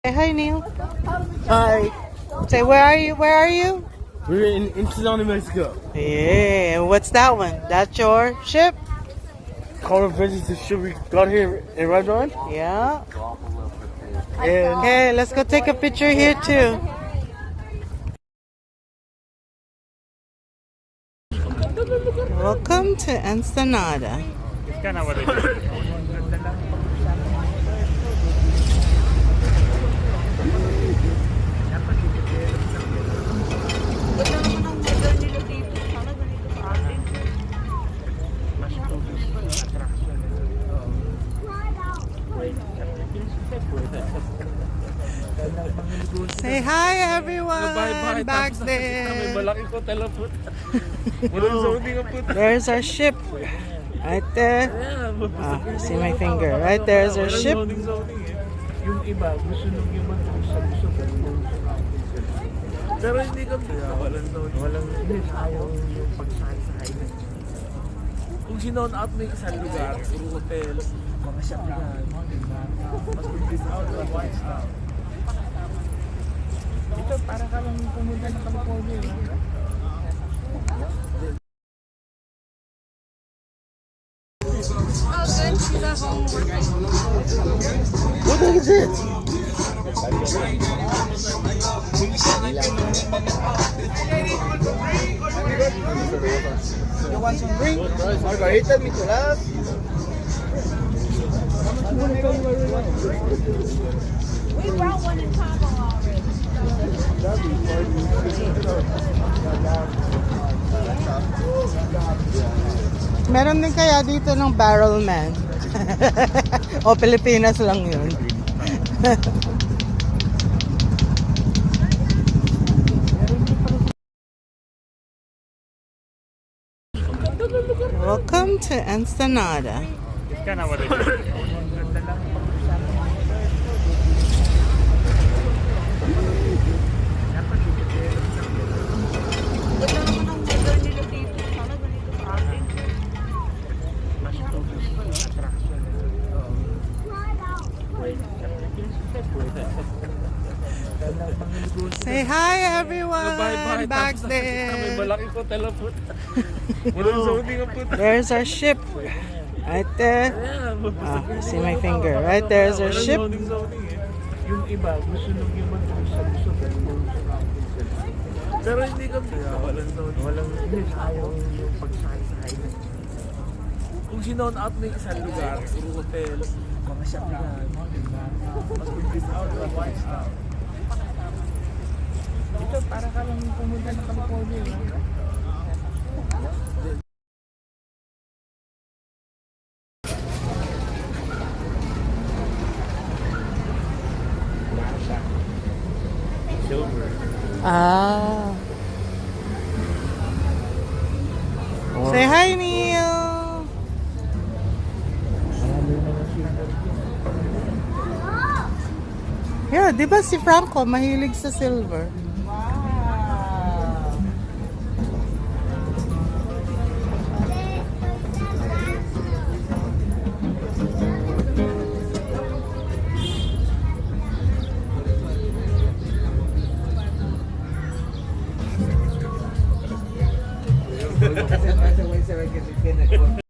Say hi, Neil. Hi, Say, where are you? Where are you? we're in Ensenada, Mexico. Yeah, and what's that one? That's your ship? Color Bridges the ship we got here in Red on. Yeah. And Okay, let's go take a picture here too. Welcome to Ensenada. Say hi, everyone. bye-bye. Back Tapos there. may malaki ko teleput. Walang zoning ang put. There's our ship. Right there. Ah, see my finger. Right there's our ship. Zoning eh. Yung iba, gusto nung iba sa gusto pero hindi kami walang zoning. Walang ayaw yung pagsahay-sahay na. Kung sinon out mo yung isang lugar, puro hotel, mga shopingan, mas bilis out ng white stuff. Ito, para ka lang pumunta ng California. What the heck is it? You want some drink? Margarita, Michelab. We brought one in Cabo already. Meron din kaya dito ng barrel man. O Pilipinas lang yun. Welcome to Ensenada. Say hi, everyone. Bye-bye. Back Tapos may there. malaki ko teleput. Walang zoning ang put. There's our ship. Right there. Ah, see my finger. Right there's our ship. Zoning eh. Yung iba, gusto nung iba sa gusto pero hindi kami walang zoning. Walang ayaw yung pagsahay-sahay na. Kung sinon out mo yung isang lugar, puro hotel, mga shopingan, mas bilis out ng white stuff. Ito, para ka lang pumunta ng California. Ah. Say hi, Neil. Yeah, di ba si Franco mahilig sa silver?